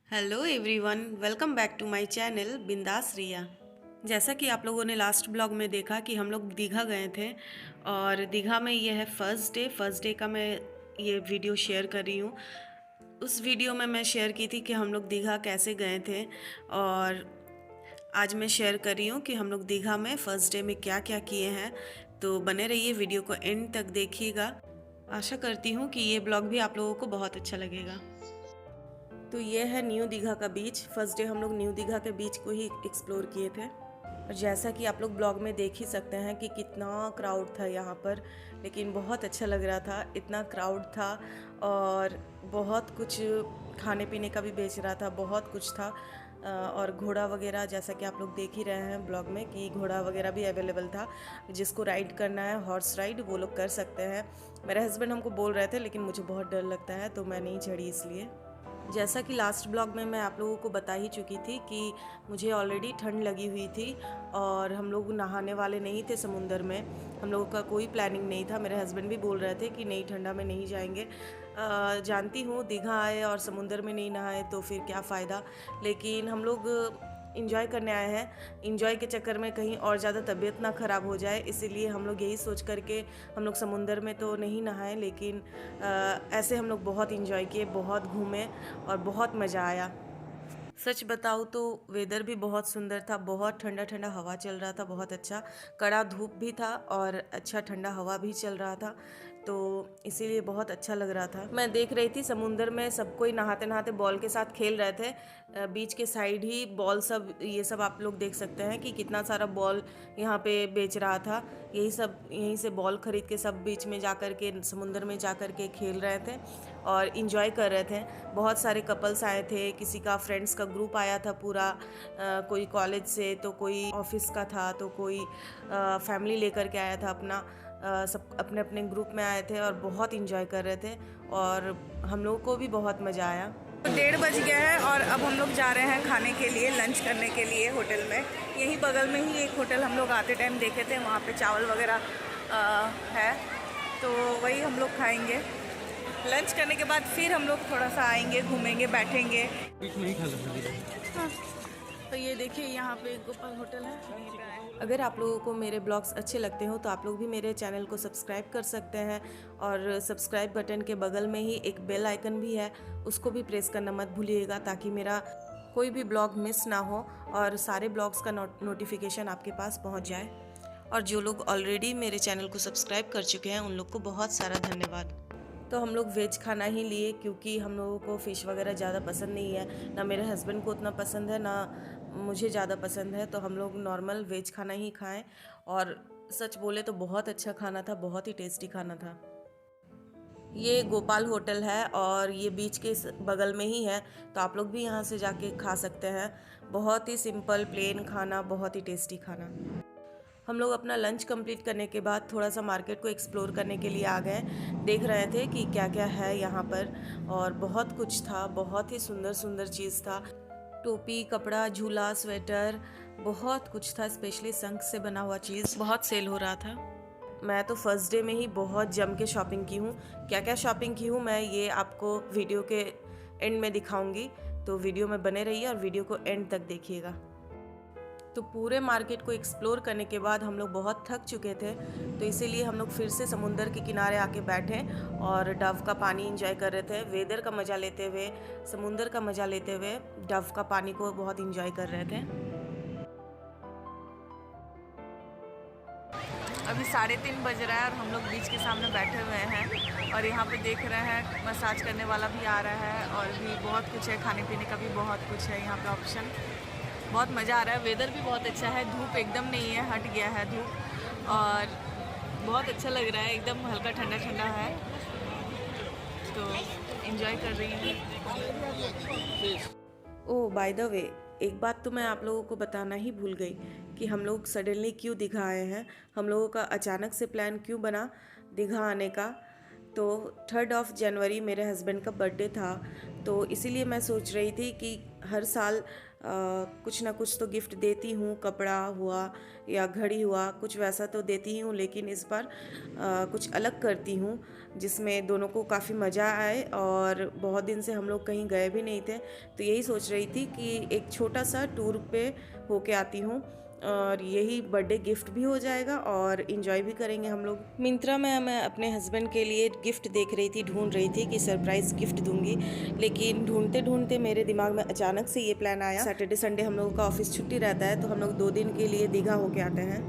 Hello everyone, welcome back to my channel Bindaas Riya. जैसा कि आप लोगों ने लास्ट ब्लॉग में देखा कि हम लोग दीघा गए थे और दीघा में ये है फर्स्ट डे का मैं ये वीडियो शेयर कर रही हूँ। उस वीडियो में मैं शेयर की थी कि हम लोग दीघा कैसे गए थे और आज मैं शेयर कर रही हूँ कि हम लोग दीघा में फर्स्ट डे में क्या क्या किए हैं। तो बने रहिए, वीडियो को एंड तक देखिएगा। आशा करती हूँ कि ये ब्लॉग भी आप लोगों को बहुत अच्छा लगेगा। तो ये है न्यू दीघा का बीच। फर्स्ट डे हम लोग न्यू दीघा के बीच को ही एक्सप्लोर किए थे और जैसा कि आप लोग ब्लॉग में देख ही सकते हैं कि कितना क्राउड था यहाँ पर, लेकिन बहुत अच्छा लग रहा था। इतना क्राउड था और बहुत कुछ खाने पीने का भी बेच रहा था, बहुत कुछ था। और घोड़ा वगैरह, जैसा कि आप लोग देख ही रहे हैं ब्लॉग में कि घोड़ा वगैरह भी अवेलेबल था। जिसको राइड करना है, हॉर्स राइड, वो लोग कर सकते हैं। मेरे हस्बैंड हमको बोल रहे थे, लेकिन मुझे बहुत डर लगता है तो मैं नहीं चढ़ी। इसलिए जैसा कि लास्ट ब्लॉग में मैं आप लोगों को बता ही चुकी थी कि मुझे ऑलरेडी ठंड लगी हुई थी और हम लोग नहाने वाले नहीं थे समुंदर में। हम लोगों का कोई प्लानिंग नहीं था। मेरे हस्बैंड भी बोल रहे थे कि नहीं, ठंडा में नहीं जाएंगे। जानती हूँ, दीघा आए और समुंदर में नहीं नहाए तो फिर क्या फ़ायदा। लेकिन हम लोग इंजॉय करने आए हैं। इंजॉय के चक्कर में कहीं और ज़्यादा तबीयत ना ख़राब हो जाए, इसीलिए हम लोग यही सोच करके हम लोग समुंदर में तो नहीं नहाए, लेकिन ऐसे हम लोग बहुत इंजॉय किए, बहुत घूमे और बहुत मज़ा आया। सच बताऊँ तो वेदर भी बहुत सुंदर था, बहुत ठंडा ठंडा हवा चल रहा था, बहुत अच्छा। कड़ा धूप भी था और अच्छा ठंडा हवा भी चल रहा था, तो इसीलिए बहुत अच्छा लग रहा था। मैं देख रही थी समुंदर में सब कोई नहाते नहाते बॉल के साथ खेल रहे थे। बीच के साइड ही बॉल सब, ये सब आप लोग देख सकते हैं कि कितना सारा बॉल यहाँ पे बेच रहा था। यही सब, यहीं से बॉल खरीद के सब बीच में जा कर के, समुंदर में जा कर के खेल रहे थे और इंजॉय कर रहे थे। बहुत सारे कपल्स आए थे, किसी का फ्रेंड्स का ग्रुप आया था पूरा। कोई कॉलेज से, तो कोई ऑफिस का था, तो कोई फैमिली लेकर के आया था अपना। सब अपने अपने ग्रुप में आए थे और बहुत इंजॉय कर रहे थे और हम लोगों को भी बहुत मज़ा आया। 1:30 बज गया है और अब हम लोग जा रहे हैं खाने के लिए, लंच करने के लिए होटल में। यहीं बगल में ही एक होटल हम लोग आते टाइम देखे थे, वहाँ पे चावल वगैरह है, तो वही हम लोग खाएंगे। लंच करने के बाद फिर हम लोग थोड़ा सा आएंगे, घूमेंगे, बैठेंगे। बीच में ही खा हाँ। तो ये देखिए, यहाँ पे गोपाल होटल है। अगर आप लोगों को मेरे ब्लॉग्स अच्छे लगते हो तो आप लोग भी मेरे चैनल को सब्सक्राइब कर सकते हैं और सब्सक्राइब बटन के बगल में ही एक बेल आइकन भी है, उसको भी प्रेस करना मत भूलिएगा, ताकि मेरा कोई भी ब्लॉग मिस ना हो और सारे ब्लॉग्स का नोटिफिकेशन आपके पास पहुँच जाए। और जो लोग ऑलरेडी मेरे चैनल को सब्सक्राइब कर चुके हैं उन लोग को बहुत सारा धन्यवाद। तो हम लोग वेज खाना ही लिए, क्योंकि हम लोगों को फ़िश वगैरह ज़्यादा पसंद नहीं है, ना मेरे हस्बैंड को उतना पसंद है, ना मुझे ज़्यादा पसंद है, तो हम लोग नॉर्मल वेज खाना ही खाएं। और सच बोले तो बहुत अच्छा खाना था, बहुत ही टेस्टी खाना था। ये गोपाल होटल है और ये बीच के बगल में ही है, तो आप लोग भी यहाँ से जाके खा सकते हैं। बहुत ही सिंपल प्लेन खाना, बहुत ही टेस्टी खाना। हम लोग अपना लंच कंप्लीट करने के बाद थोड़ा सा मार्केट को एक्सप्लोर करने के लिए आ गए। देख रहे थे कि क्या क्या है यहाँ पर, और बहुत कुछ था, बहुत ही सुंदर सुंदर चीज़ था। टोपी, कपड़ा, झूला, स्वेटर, बहुत कुछ था। स्पेशली शंख से बना हुआ चीज़ बहुत सेल हो रहा था। मैं तो फर्स्ट डे में ही बहुत जम के शॉपिंग की हूँ। क्या क्या शॉपिंग की हूँ मैं ये आपको वीडियो के एंड में दिखाऊंगी, तो वीडियो में बने रहिए और वीडियो को एंड तक देखिएगा। तो पूरे मार्केट को एक्सप्लोर करने के बाद हम लोग बहुत थक चुके थे, तो इसीलिए हम लोग फिर से समुंदर के किनारे आके बैठे और डव का पानी एंजॉय कर रहे थे। वेदर का मज़ा लेते हुए, समुंदर का मज़ा लेते हुए डव का पानी को बहुत एंजॉय कर रहे थे। अभी 3:30 बज रहा है और हम लोग बीच के सामने बैठे हुए हैं और यहाँ पे देख रहे हैं मसाज करने वाला भी आ रहा है और भी बहुत कुछ है, खाने पीने का भी बहुत कुछ है यहाँ पे ऑप्शन। बहुत मज़ा आ रहा है। वेदर भी बहुत अच्छा है, धूप एकदम नहीं है, हट गया है धूप और बहुत अच्छा लग रहा है, एकदम हल्का ठंडा ठंडा है, तो एंजॉय कर रही हूँ। ओह बाय द वे, एक बात तो मैं आप लोगों को बताना ही भूल गई कि हम लोग सडनली क्यों दीघा आए हैं। हम लोगों का अचानक से प्लान क्यों बना दीघा आने का। तो 3 जनवरी मेरे हस्बैंड का बर्थडे था, तो इसीलिए मैं सोच रही थी कि हर साल कुछ ना कुछ तो गिफ्ट देती हूँ, कपड़ा हुआ या घड़ी हुआ, कुछ वैसा तो देती ही हूँ, लेकिन इस बार कुछ अलग करती हूँ जिसमें दोनों को काफ़ी मज़ा आए। और बहुत दिन से हम लोग कहीं गए भी नहीं थे, तो यही सोच रही थी कि एक छोटा सा टूर पे होके आती हूँ और यही बर्थडे गिफ्ट भी हो जाएगा और इन्जॉय भी करेंगे हम लोग। मिंत्रा में मैं अपने हस्बैंड के लिए गिफ्ट देख रही थी, ढूंढ रही थी कि सरप्राइज़ गिफ्ट दूंगी, लेकिन ढूंढते ढूंढते मेरे दिमाग में अचानक से ये प्लान आया। सैटरडे संडे हम लोगों का ऑफिस छुट्टी रहता है, तो हम लोग 2 दिन के लिए दीघा होके आते हैं।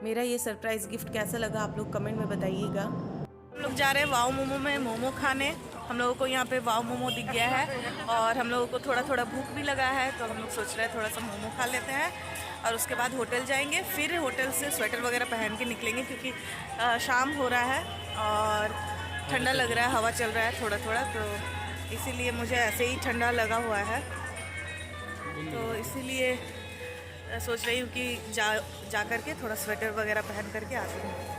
मेरा ये सरप्राइज़ गिफ्ट कैसा लगा आप लोग कमेंट में बताइएगा। हम लोग जा रहे हैं वाव मोमो में मोमो खाने। हम लोगों को यहाँ पे वाव मोमो दिख गया है और हम लोगों को थोड़ा थोड़ा भूख भी लगा है, तो हम लोग सोच रहे हैं थोड़ा सा मोमो खा लेते हैं और उसके बाद होटल जाएंगे। फिर होटल से स्वेटर वगैरह पहन के निकलेंगे क्योंकि शाम हो रहा है और ठंडा लग रहा है, हवा चल रहा है थोड़ा थोड़ा, तो इसीलिए मुझे ऐसे ही ठंडा लगा हुआ है, तो इसीलिए सोच रही हूँ कि जा कर के थोड़ा स्वेटर वगैरह पहन करके आ जाऊँ।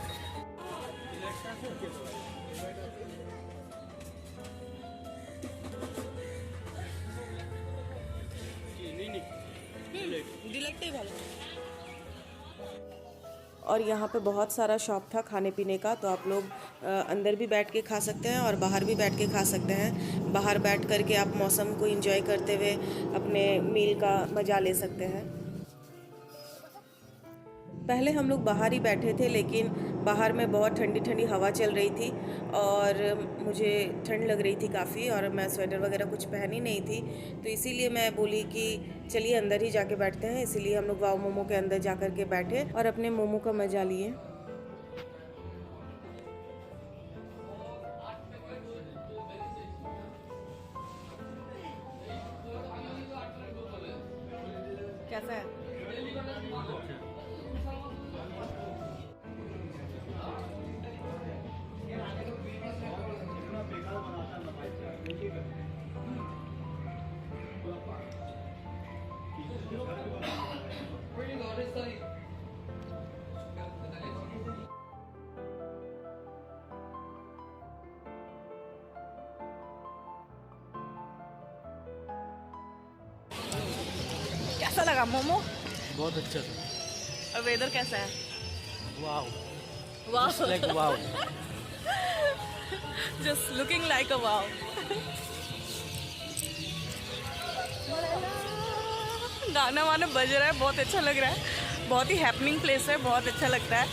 और यहाँ पे बहुत सारा शॉप था खाने पीने का, तो आप लोग अंदर भी बैठ के खा सकते हैं और बाहर भी बैठ के खा सकते हैं। बाहर बैठ करके आप मौसम को एंजॉय करते हुए अपने मील का मज़ा ले सकते हैं। पहले हम लोग बाहर ही बैठे थे, लेकिन बाहर में बहुत ठंडी ठंडी हवा चल रही थी और मुझे ठंड लग रही थी काफ़ी, और मैं स्वेटर वगैरह कुछ पहनी नहीं थी, तो इसीलिए मैं बोली कि चलिए अंदर ही जाके बैठते हैं। इसीलिए हम लोग वाव मोमो के अंदर जा कर के बैठे और अपने मोमो का मज़ा लिए। कैसा है? कैसा लगा मोमो? बहुत अच्छा था। और वेदर कैसा है? वाओ, वाह, like wow. Just looking like a wow. गाना वाना बज रहा है, बहुत अच्छा लग रहा है, बहुत ही हैपनिंग प्लेस है, बहुत अच्छा लगता है।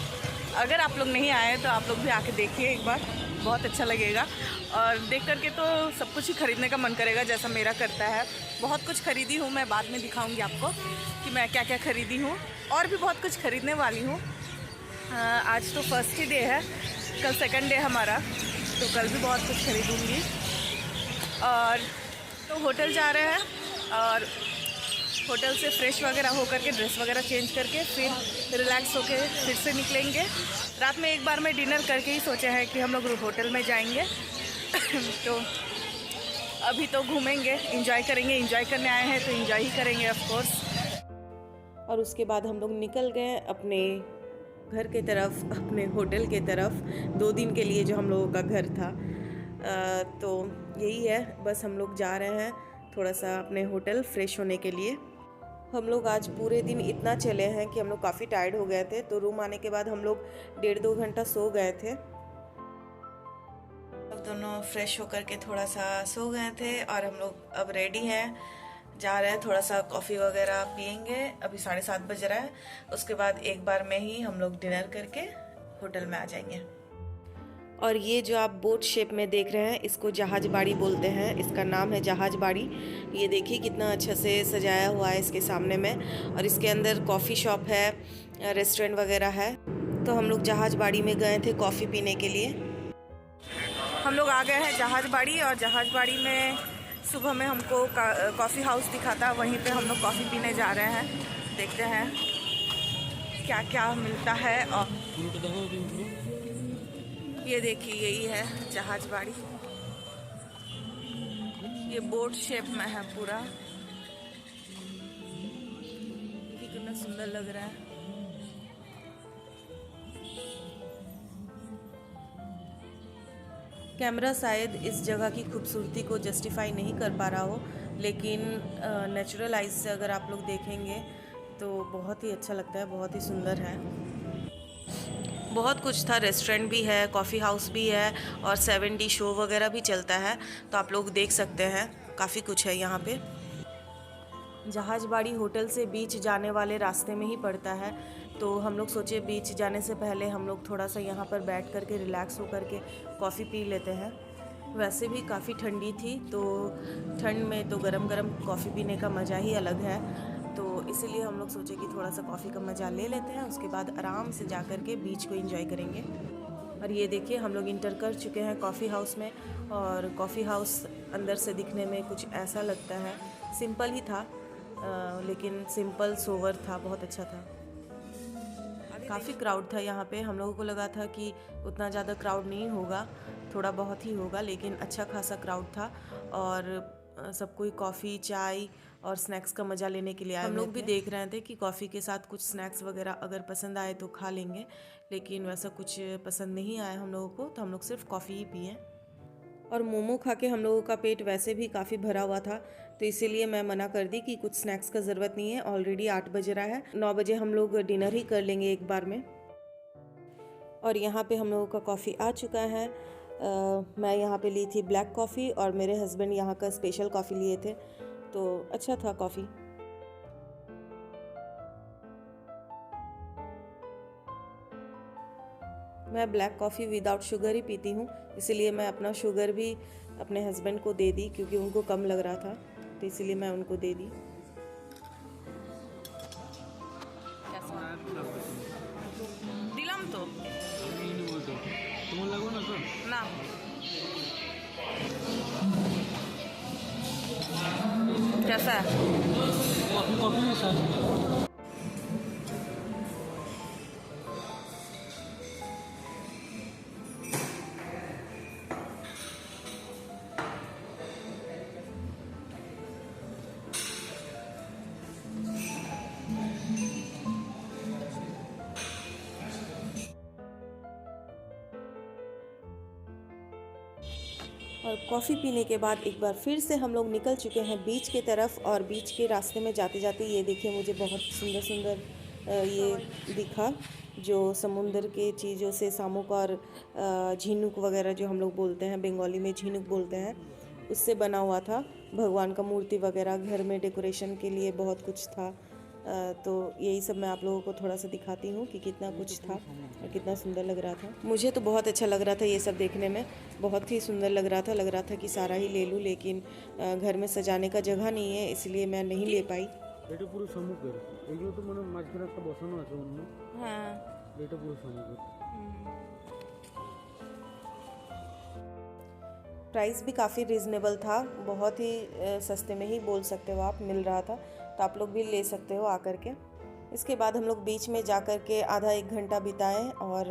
अगर आप लोग नहीं आए तो आप लोग भी आके देखिए एक बार, बहुत अच्छा लगेगा। और देख करके तो सब कुछ ही खरीदने का मन करेगा, जैसा मेरा करता है। बहुत कुछ खरीदी हूँ, मैं बाद में दिखाऊंगी आपको कि मैं क्या क्या खरीदी हूँ, और भी बहुत कुछ खरीदने वाली हूँ। आज तो फर्स्ट ही डे है, कल सेकंड डे हमारा, तो कल भी बहुत कुछ खरीदूँगी। और तो होटल जा रहे हैं और होटल से फ्रेश वगैरह होकर के ड्रेस वगैरह चेंज करके फिर रिलैक्स होके फिर से निकलेंगे। रात में एक बार में डिनर करके ही सोचा है कि हम लोग होटल में जाएंगे। तो अभी तो घूमेंगे, एंजॉय करेंगे, एंजॉय करने आए हैं तो एंजॉय ही करेंगे ऑफ कोर्स। और उसके बाद हम लोग निकल गए अपने घर के तरफ, अपने होटल के तरफ, 2 दिन के लिए जो हम लोगों का घर था। तो यही है, बस हम लोग जा रहे हैं थोड़ा सा अपने होटल फ्रेश होने के लिए। हम लोग आज पूरे दिन इतना चले हैं कि हम लोग काफ़ी टायर्ड हो गए थे, तो रूम आने के बाद हम लोग 1.5-2 घंटा सो गए थे। हम दोनों फ्रेश होकर के थोड़ा सा सो गए थे और हम लोग अब रेडी हैं, जा रहे हैं, थोड़ा सा कॉफ़ी वगैरह पियेंगे। अभी 7:30 बज रहा है, उसके बाद एक बार में ही हम लोग डिनर करके होटल में आ जाएंगे। और ये जो आप बोट शेप में देख रहे हैं, इसको जहाज बाड़ी बोलते हैं, इसका नाम है जहाज बाड़ी। ये देखिए कितना अच्छा से सजाया हुआ है इसके सामने में, और इसके अंदर कॉफ़ी शॉप है, रेस्टोरेंट वगैरह है। तो हम लोग जहाज बाड़ी में गए थे कॉफ़ी पीने के लिए। हम लोग आ गए हैं जहाज बाड़ी, और जहाज बाड़ी में सुबह में हमको कॉफ़ी हाउस दिखा था, वहीं पे हम लोग कॉफ़ी पीने जा रहे हैं। देखते हैं क्या क्या मिलता है। और ये देखिए यही है जहाज बाड़ी, ये बोट शेप में है पूरा, ये कितना सुंदर लग रहा है। कैमरा शायद इस जगह की खूबसूरती को जस्टिफाई नहीं कर पा रहा हो, लेकिन नेचुरल आइज से अगर आप लोग देखेंगे तो बहुत ही अच्छा लगता है, बहुत ही सुंदर है। बहुत कुछ था, रेस्टोरेंट भी है, कॉफ़ी हाउस भी है और 7D शो वगैरह भी चलता है, तो आप लोग देख सकते हैं, काफ़ी कुछ है यहाँ पे। जहाजबाड़ी होटल से बीच जाने वाले रास्ते में ही पड़ता है, तो हम लोग सोचे बीच जाने से पहले हम लोग थोड़ा सा यहाँ पर बैठ कर के रिलैक्स हो कर के कॉफ़ी पी लेते हैं। वैसे भी काफ़ी ठंडी थी, तो ठंड में तो गरम गरम कॉफ़ी पीने का मज़ा ही अलग है, तो इसीलिए हम लोग सोचे कि थोड़ा सा कॉफ़ी का मज़ा ले लेते हैं, उसके बाद आराम से जा कर के बीच को एंजॉय करेंगे। और ये देखिए हम लोग इंटर कर चुके हैं कॉफ़ी हाउस में, और कॉफ़ी हाउस अंदर से दिखने में कुछ ऐसा लगता है, सिंपल ही था, लेकिन सिंपल सोवर था, बहुत अच्छा था। काफ़ी क्राउड था यहाँ पे, हम लोगों को लगा था कि उतना ज़्यादा क्राउड नहीं होगा, थोड़ा बहुत ही होगा, लेकिन अच्छा खासा क्राउड था। और सब कोई कॉफ़ी, चाय और स्नैक्स का मज़ा लेने के लिए आए। हम लोग भी देख रहे थे कि कॉफ़ी के साथ कुछ स्नैक्स वगैरह अगर पसंद आए तो खा लेंगे, लेकिन वैसा कुछ पसंद नहीं आया हम लोगों को, तो हम लोग सिर्फ कॉफ़ी ही पिए। और मोमो खा के हम लोगों का पेट वैसे भी काफ़ी भरा हुआ था, तो इसीलिए मैं मना कर दी कि कुछ स्नैक्स का ज़रूरत नहीं है। ऑलरेडी 8 बज रहा है, 9 बजे हम लोग डिनर ही कर लेंगे एक बार में। और यहाँ पे हम लोगों का कॉफ़ी आ चुका है। मैं यहाँ पे ली थी ब्लैक कॉफ़ी और मेरे हस्बैंड यहाँ का स्पेशल कॉफ़ी लिए थे, तो अच्छा था कॉफ़ी। मैं ब्लैक कॉफ़ी विदाउट शुगर ही पीती हूँ, इसीलिए मैं अपना शुगर भी अपने हस्बैंड को दे दी, क्योंकि उनको कम लग रहा था, तो इसीलिए मैं उनको दे दी। दिलम तो ना कैसा है? और कॉफ़ी पीने के बाद एक बार फिर से हम लोग निकल चुके हैं बीच की तरफ। और बीच के रास्ते में जाते जाते ये देखिए, मुझे बहुत सुंदर सुंदर ये दिखा, जो समुंदर के चीज़ों से शामुक और झीनुक वगैरह, जो हम लोग बोलते हैं, बंगाली में झीनुक बोलते हैं, उससे बना हुआ था। भगवान का मूर्ति वगैरह, घर में डेकोरेशन के लिए बहुत कुछ था। तो यही सब मैं आप लोगों को थोड़ा सा दिखाती हूँ कि कितना कुछ था और कितना सुंदर लग रहा था। मुझे तो बहुत अच्छा लग रहा था ये सब देखने में, बहुत ही सुंदर लग रहा था कि सारा ही ले लूँ, लेकिन घर में सजाने का जगह नहीं है, इसलिए मैं नहीं ले पाई। এটা পুরো সমুদ্র, এগুলো তো মানে মাঝখানে একটা বসানো আছে অন্য। হ্যাঁ, এটা পুরো সমুদ্র। प्राइस भी काफ़ी रिजनेबल था, बहुत ही सस्ते में ही बोल सकते हो आप, मिल रहा था, तो आप लोग भी ले सकते हो आकर के। इसके बाद हम लोग बीच में जा कर के आधा एक घंटा बिताए और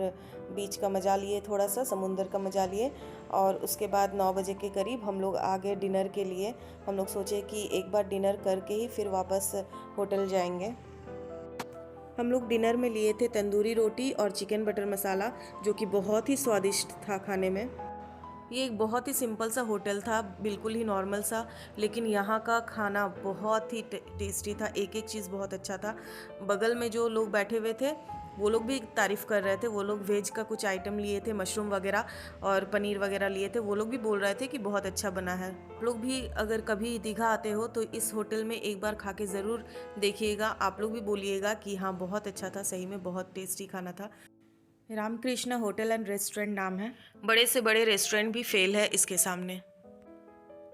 बीच का मज़ा लिए, थोड़ा सा समुंदर का मज़ा लिए। और उसके बाद 9 बजे के करीब हम लोग आगे डिनर के लिए। हम लोग सोचे कि एक बार डिनर करके ही फिर वापस होटल जाएंगे। हम लोग डिनर में लिए थे तंदूरी रोटी और चिकन बटर मसाला, जो कि बहुत ही स्वादिष्ट था खाने में। ये एक बहुत ही सिंपल सा होटल था, बिल्कुल ही नॉर्मल सा, लेकिन यहाँ का खाना बहुत ही टेस्टी था, एक एक चीज़ बहुत अच्छा था। बगल में जो लोग बैठे हुए थे वो लोग भी तारीफ़ कर रहे थे, वो लोग वेज का कुछ आइटम लिए थे, मशरूम वगैरह और पनीर वगैरह लिए थे, वो लोग भी बोल रहे थे कि बहुत अच्छा बना है। आप लोग भी अगर कभी दीघा आते हो तो इस होटल में एक बार खा के ज़रूर देखिएगा, आप लोग भी बोलिएगा कि हाँ बहुत अच्छा था, सही में बहुत टेस्टी खाना था। रामकृष्ण होटल एंड रेस्टोरेंट नाम है, बड़े से बड़े रेस्टोरेंट भी फेल है इसके सामने।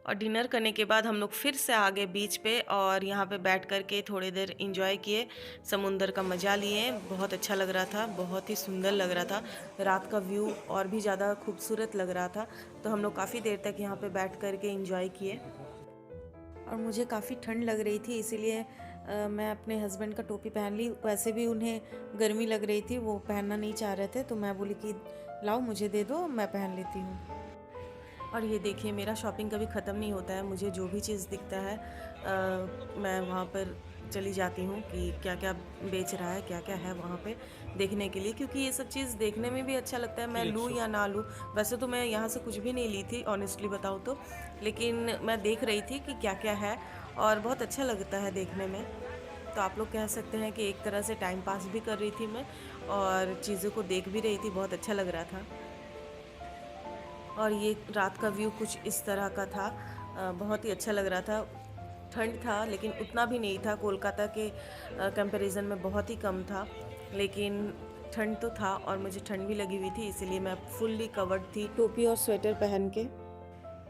और डिनर करने के बाद हम लोग फिर से आ गए बीच पे और यहाँ पे बैठ कर के थोड़ी देर इंजॉय किए, समुंदर का मज़ा लिए। बहुत अच्छा लग रहा था, बहुत ही सुंदर लग रहा था, रात का व्यू और भी ज़्यादा खूबसूरत लग रहा था, तो हम लोग काफ़ी देर तक यहाँ पे बैठ कर के इंजॉय किए। और मुझे काफ़ी ठंड लग रही थी, इसीलिए मैं अपने हस्बैंड का टोपी पहन ली। वैसे भी उन्हें गर्मी लग रही थी, वो पहनना नहीं चाह रहे थे, तो मैं बोली कि लाओ मुझे दे दो, मैं पहन लेती हूँ। और ये देखिए, मेरा शॉपिंग कभी ख़त्म नहीं होता है, मुझे जो भी चीज़ दिखता है मैं वहाँ पर चली जाती हूँ कि क्या क्या बेच रहा है, क्या क्या है वहाँ पे देखने के लिए, क्योंकि ये सब चीज़ देखने में भी अच्छा लगता है। मैं लूँ या ना लूँ, वैसे तो मैं यहाँ से कुछ भी नहीं ली थी ऑनेस्टली बताऊँ तो, लेकिन मैं देख रही थी कि क्या क्या है और बहुत अच्छा लगता है देखने में। तो आप लोग कह सकते हैं कि एक तरह से टाइम पास भी कर रही थी मैं और चीज़ों को देख भी रही थी, बहुत अच्छा लग रहा था। और ये रात का व्यू कुछ इस तरह का था, बहुत ही अच्छा लग रहा था। ठंड था लेकिन उतना भी नहीं था, कोलकाता के कंपैरिजन में बहुत ही कम था, लेकिन ठंड तो था और मुझे ठंड भी लगी हुई थी, इसीलिए मैं फुल्ली कवर्ड थी टोपी और स्वेटर पहन के।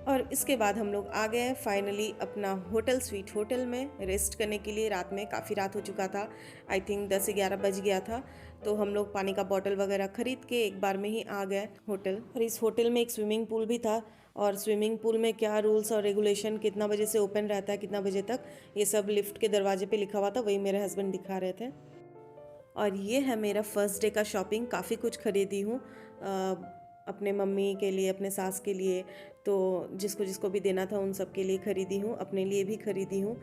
और इसके बाद हम लोग आ गए फाइनली अपना होटल, स्वीट होटल में रेस्ट करने के लिए। रात में काफ़ी रात हो चुका था, आई थिंक 10-11 बज गया था। तो हम लोग पानी का बॉटल वगैरह ख़रीद के एक बार में ही आ गए होटल। और इस होटल में एक स्विमिंग पूल भी था, और स्विमिंग पूल में क्या रूल्स और रेगुलेशन, कितना बजे से ओपन रहता है, कितना बजे तक, ये सब लिफ्ट के दरवाजे पे लिखा हुआ था, वही मेरे हस्बैंड दिखा रहे थे। और ये है मेरा फर्स्ट डे का शॉपिंग। काफ़ी कुछ खरीदी हूँ, अपने मम्मी के लिए, अपने सास के लिए, तो जिसको जिसको भी देना था उन सब के लिए खरीदी हूँ, अपने लिए भी खरीदी हूँ।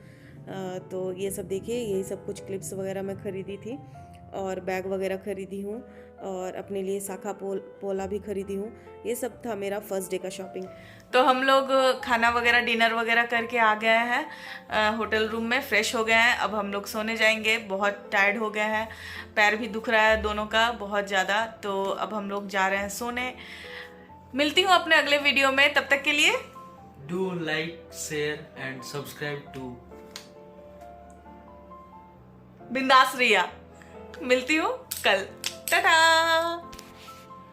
तो ये सब देखिए, यही सब कुछ क्लिप्स वगैरह मैं खरीदी थी, और बैग वगैरह खरीदी हूँ, और अपने लिए शाखा पोला भी खरीदी हूँ। ये सब था मेरा फर्स्ट डे का शॉपिंग। तो हम लोग खाना वगैरह, डिनर वगैरह करके आ गए हैं होटल रूम में, फ्रेश हो गए हैं। अब हम लोग सोने जाएंगे, बहुत टायर्ड हो गए हैं, पैर भी दुख रहा है दोनों का बहुत ज़्यादा। तो अब हम लोग जा रहे हैं सोने। मिलती हूँ अपने अगले वीडियो में, तब तक के लिए do like, share and subscribe to Bindaas Riya. मिलती हूँ कल, टाटा।